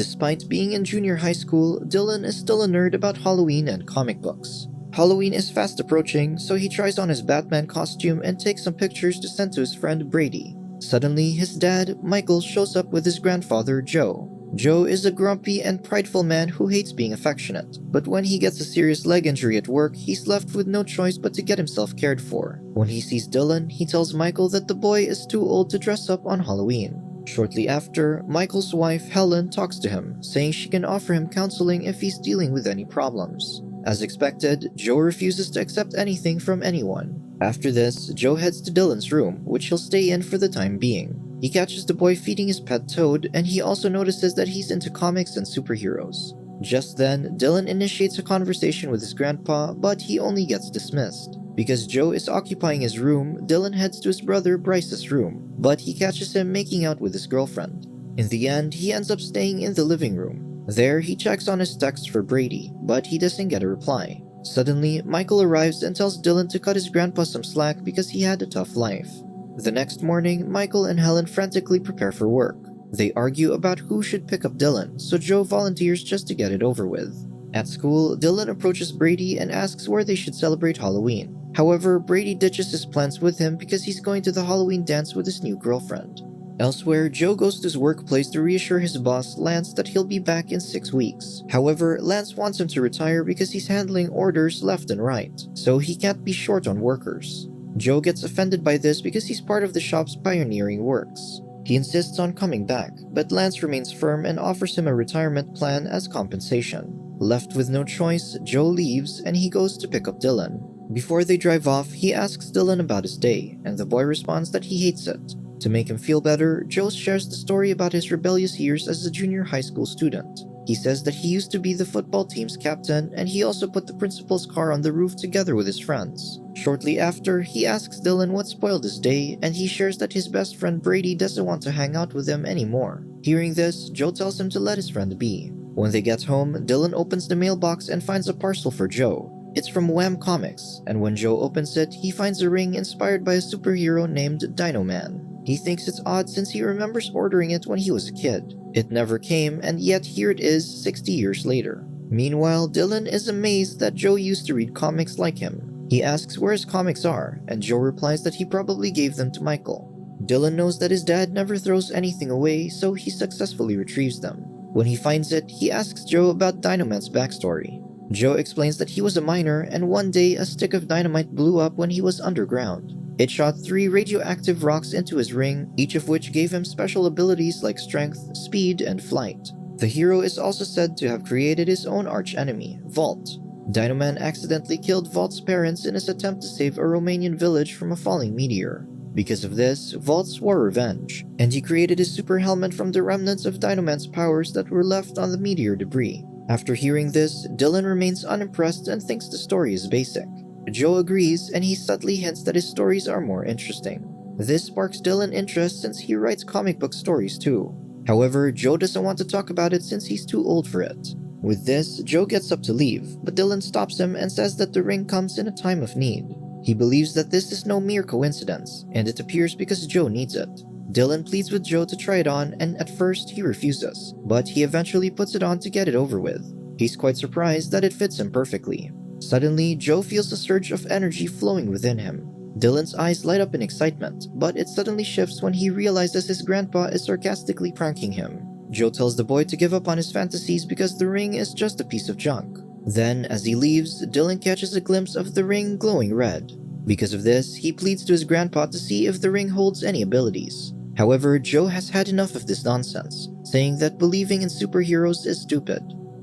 Despite being in junior high school, Dylan is still a nerd about Halloween and comic books. Halloween is fast approaching, so he tries on his Batman costume and takes some pictures to send to his friend Brady. Suddenly, his dad, Michael, shows up with his grandfather, Joe. Joe is a grumpy and prideful man who hates being affectionate, but when he gets a serious leg injury at work, he's left with no choice but to get himself cared for. When he sees Dylan, he tells Michael that the boy is too old to dress up on Halloween. Shortly after, Michael's wife, Helen, talks to him, saying she can offer him counseling if he's dealing with any problems. As expected, Joe refuses to accept anything from anyone. After this, Joe heads to Dylan's room, which he'll stay in for the time being. He catches the boy feeding his pet toad, and he also notices that he's into comics and superheroes. Just then, Dylan initiates a conversation with his grandpa, but he only gets dismissed. Because Joe is occupying his room, Dylan heads to his brother Bryce's room, but he catches him making out with his girlfriend. In the end, he ends up staying in the living room. There, he checks on his text for Brady, but he doesn't get a reply. Suddenly, Michael arrives and tells Dylan to cut his grandpa some slack because he had a tough life. The next morning, Michael and Helen frantically prepare for work. They argue about who should pick up Dylan, so Joe volunteers just to get it over with. At school, Dylan approaches Brady and asks where they should celebrate Halloween. However, Brady ditches his plans with him because he's going to the Halloween dance with his new girlfriend. Elsewhere, Joe goes to his workplace to reassure his boss, Lance, that he'll be back in 6 weeks. However, Lance wants him to retire because he's handling orders left and right, so he can't be short on workers. Joe gets offended by this because he's part of the shop's pioneering works. He insists on coming back, but Lance remains firm and offers him a retirement plan as compensation. Left with no choice, Joe leaves and he goes to pick up Dylan. Before they drive off, he asks Dylan about his day, and the boy responds that he hates it. To make him feel better, Joe shares the story about his rebellious years as a junior high school student. He says that he used to be the football team's captain, and he also put the principal's car on the roof together with his friends. Shortly after, he asks Dylan what spoiled his day, and he shares that his best friend Brady doesn't want to hang out with him anymore. Hearing this, Joe tells him to let his friend be. When they get home, Dylan opens the mailbox and finds a parcel for Joe. It's from Wham Comics, and when Joe opens it, he finds a ring inspired by a superhero named Dino-Man. He thinks it's odd since he remembers ordering it when he was a kid. It never came, and yet here it is 60 years later. Meanwhile, Dylan is amazed that Joe used to read comics like him. He asks where his comics are, and Joe replies that he probably gave them to Michael. Dylan knows that his dad never throws anything away, so he successfully retrieves them. When he finds it, he asks Joe about Dino-Man's backstory. Joe explains that he was a miner, and one day a stick of dynamite blew up when he was underground. It shot 3 radioactive rocks into his ring, each of which gave him special abilities like strength, speed, and flight. The hero is also said to have created his own arch-enemy, Volt. Dino-Man accidentally killed Volt's parents in his attempt to save a Romanian village from a falling meteor. Because of this, Volt swore revenge, and he created his super helmet from the remnants of Dino-Man's powers that were left on the meteor debris. After hearing this, Dylan remains unimpressed and thinks the story is basic. Joe agrees, and he subtly hints that his stories are more interesting. This sparks Dylan's interest since he writes comic book stories too. However, Joe doesn't want to talk about it since he's too old for it. With this, Joe gets up to leave, but Dylan stops him and says that the ring comes in a time of need. He believes that this is no mere coincidence, and it appears because Joe needs it. Dylan pleads with Joe to try it on, and at first he refuses, but he eventually puts it on to get it over with. He's quite surprised that it fits him perfectly. Suddenly, Joe feels a surge of energy flowing within him. Dylan's eyes light up in excitement, but it suddenly shifts when he realizes his grandpa is sarcastically pranking him. Joe tells the boy to give up on his fantasies because the ring is just a piece of junk. Then, as he leaves, Dylan catches a glimpse of the ring glowing red. Because of this, he pleads to his grandpa to see if the ring holds any abilities. However, Joe has had enough of this nonsense, saying that believing in superheroes is stupid.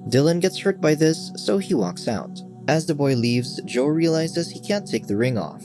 Dylan gets hurt by this, so he walks out. As the boy leaves, Joe realizes he can't take the ring off.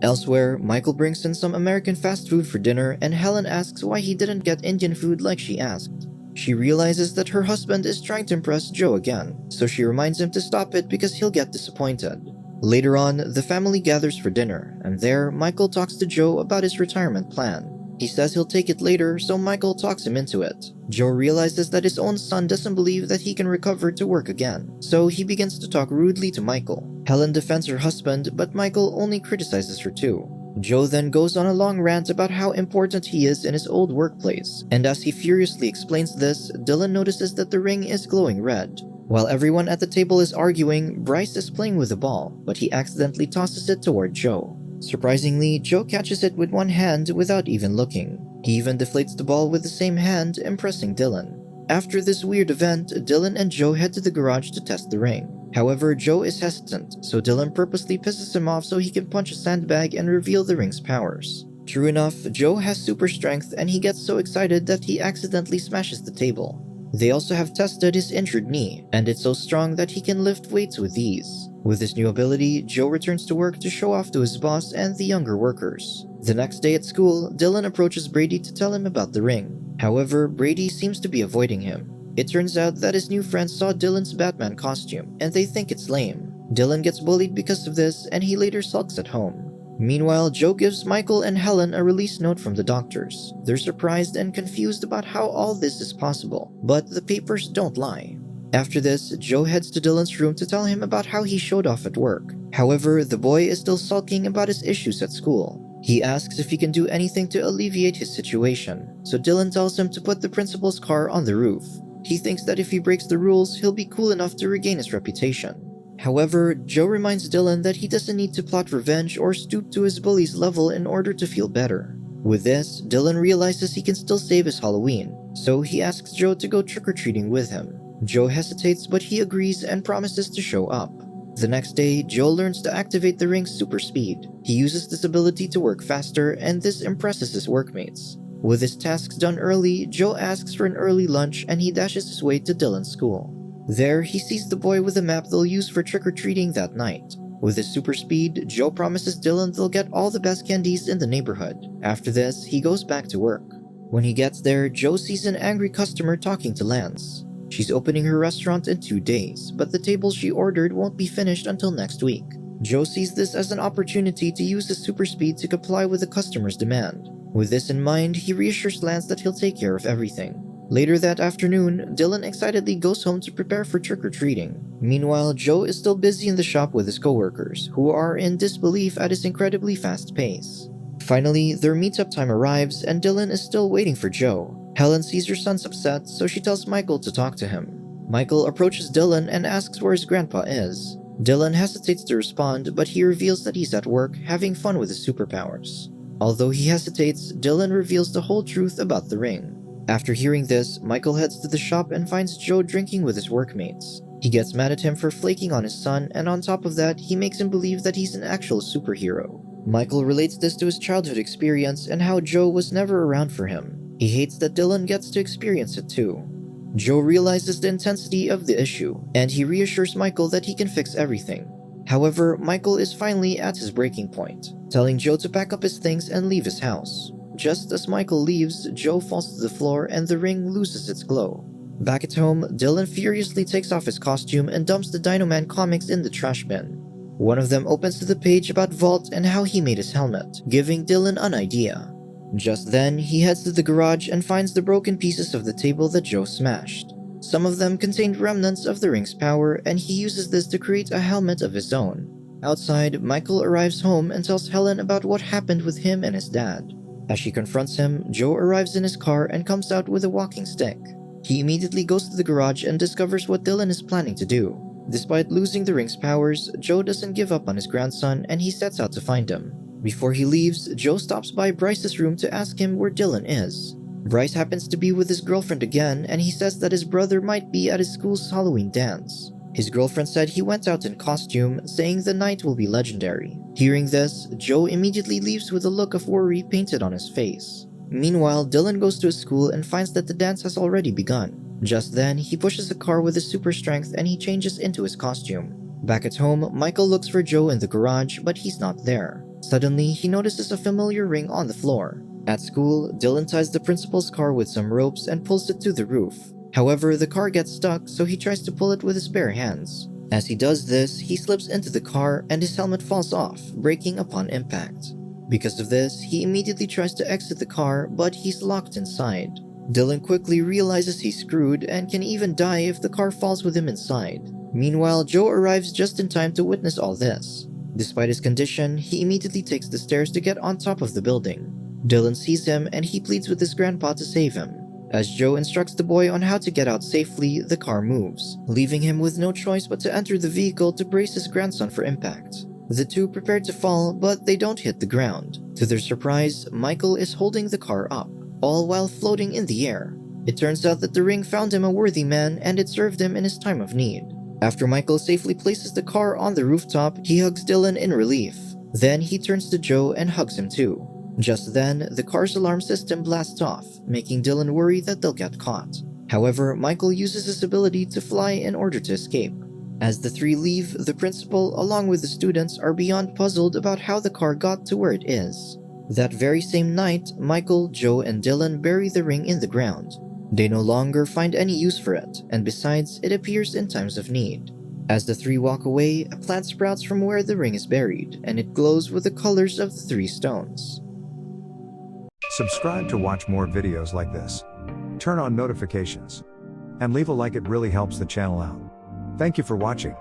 Elsewhere, Michael brings in some American fast food for dinner, and Helen asks why he didn't get Indian food like she asked. She realizes that her husband is trying to impress Joe again, so she reminds him to stop it because he'll get disappointed. Later on, the family gathers for dinner, and there, Michael talks to Joe about his retirement plan. He says he'll take it later, so Michael talks him into it. Joe realizes that his own son doesn't believe that he can recover to work again, so he begins to talk rudely to Michael. Helen defends her husband, but Michael only criticizes her too. Joe then goes on a long rant about how important he is in his old workplace, and as he furiously explains this, Dylan notices that the ring is glowing red. While everyone at the table is arguing, Bryce is playing with the ball, but he accidentally tosses it toward Joe. Surprisingly, Joe catches it with one hand without even looking. He even deflates the ball with the same hand, impressing Dylan. After this weird event, Dylan and Joe head to the garage to test the ring. However, Joe is hesitant, so Dylan purposely pisses him off so he can punch a sandbag and reveal the ring's powers. True enough, Joe has super strength and he gets so excited that he accidentally smashes the table. They also have tested his injured knee, and it's so strong that he can lift weights with ease. With this new ability, Joe returns to work to show off to his boss and the younger workers. The next day at school, Dylan approaches Brady to tell him about the ring. However, Brady seems to be avoiding him. It turns out that his new friends saw Dylan's Batman costume, and they think it's lame. Dylan gets bullied because of this, and he later sulks at home. Meanwhile, Joe gives Michael and Helen a release note from the doctors. They're surprised and confused about how all this is possible, but the papers don't lie. After this, Joe heads to Dylan's room to tell him about how he showed off at work. However, the boy is still sulking about his issues at school. He asks if he can do anything to alleviate his situation, so Dylan tells him to put the principal's car on the roof. He thinks that if he breaks the rules, he'll be cool enough to regain his reputation. However, Joe reminds Dylan that he doesn't need to plot revenge or stoop to his bully's level in order to feel better. With this, Dylan realizes he can still save his Halloween, so he asks Joe to go trick-or-treating with him. Joe hesitates, but he agrees and promises to show up. The next day, Joe learns to activate the ring's super speed. He uses this ability to work faster, and this impresses his workmates. With his tasks done early, Joe asks for an early lunch and he dashes his way to Dylan's school. There, he sees the boy with a map they'll use for trick-or-treating that night. With his super speed, Joe promises Dylan they'll get all the best candies in the neighborhood. After this, he goes back to work. When he gets there, Joe sees an angry customer talking to Lance. She's opening her restaurant in 2 days, but the tables she ordered won't be finished until next week. Joe sees this as an opportunity to use his super speed to comply with the customer's demand. With this in mind, he reassures Lance that he'll take care of everything. Later that afternoon, Dylan excitedly goes home to prepare for trick-or-treating. Meanwhile, Joe is still busy in the shop with his coworkers, who are in disbelief at his incredibly fast pace. Finally, their meetup time arrives and Dylan is still waiting for Joe. Helen sees her son's upset, so she tells Michael to talk to him. Michael approaches Dylan and asks where his grandpa is. Dylan hesitates to respond, but he reveals that he's at work, having fun with his superpowers. Although he hesitates, Dylan reveals the whole truth about the ring. After hearing this, Michael heads to the shop and finds Joe drinking with his workmates. He gets mad at him for flaking on his son, and on top of that, he makes him believe that he's an actual superhero. Michael relates this to his childhood experience and how Joe was never around for him. He hates that Dylan gets to experience it too. Joe realizes the intensity of the issue, and he reassures Michael that he can fix everything. However, Michael is finally at his breaking point, telling Joe to pack up his things and leave his house. Just as Michael leaves, Joe falls to the floor and the ring loses its glow. Back at home, Dylan furiously takes off his costume and dumps the Dino Man comics in the trash bin. One of them opens to the page about Vault and how he made his helmet, giving Dylan an idea. Just then, he heads to the garage and finds the broken pieces of the table that Joe smashed. Some of them contained remnants of the ring's power, and he uses this to create a helmet of his own. Outside, Michael arrives home and tells Helen about what happened with him and his dad. As she confronts him, Joe arrives in his car and comes out with a walking stick. He immediately goes to the garage and discovers what Dylan is planning to do. Despite losing the ring's powers, Joe doesn't give up on his grandson and he sets out to find him. Before he leaves, Joe stops by Bryce's room to ask him where Dylan is. Bryce happens to be with his girlfriend again, and he says that his brother might be at his school's Halloween dance. His girlfriend said he went out in costume, saying the night will be legendary. Hearing this, Joe immediately leaves with a look of worry painted on his face. Meanwhile, Dylan goes to his school and finds that the dance has already begun. Just then, he pushes a car with his super strength and he changes into his costume. Back at home, Michael looks for Joe in the garage, but he's not there. Suddenly, he notices a familiar ring on the floor. At school, Dylan ties the principal's car with some ropes and pulls it to the roof. However, the car gets stuck, so he tries to pull it with his bare hands. As he does this, he slips into the car and his helmet falls off, breaking upon impact. Because of this, he immediately tries to exit the car, but he's locked inside. Dylan quickly realizes he's screwed and can even die if the car falls with him inside. Meanwhile, Joe arrives just in time to witness all this. Despite his condition, he immediately takes the stairs to get on top of the building. Dylan sees him and he pleads with his grandpa to save him. As Joe instructs the boy on how to get out safely, the car moves, leaving him with no choice but to enter the vehicle to brace his grandson for impact. The two prepare to fall, but they don't hit the ground. To their surprise, Michael is holding the car up, all while floating in the air. It turns out that the ring found him a worthy man and it served him in his time of need. After Michael safely places the car on the rooftop, he hugs Dylan in relief. Then he turns to Joe and hugs him too. Just then, the car's alarm system blasts off, making Dylan worry that they'll get caught. However, Michael uses his ability to fly in order to escape. As the three leave, the principal, along with the students, are beyond puzzled about how the car got to where it is. That very same night, Michael, Joe, and Dylan bury the ring in the ground. They no longer find any use for it, and besides, it appears in times of need. As the three walk away, a plant sprouts from where the ring is buried, and it glows with the colors of the three stones. Subscribe to watch more videos like this. Turn on notifications. And leave a like, it really helps the channel out. Thank you for watching.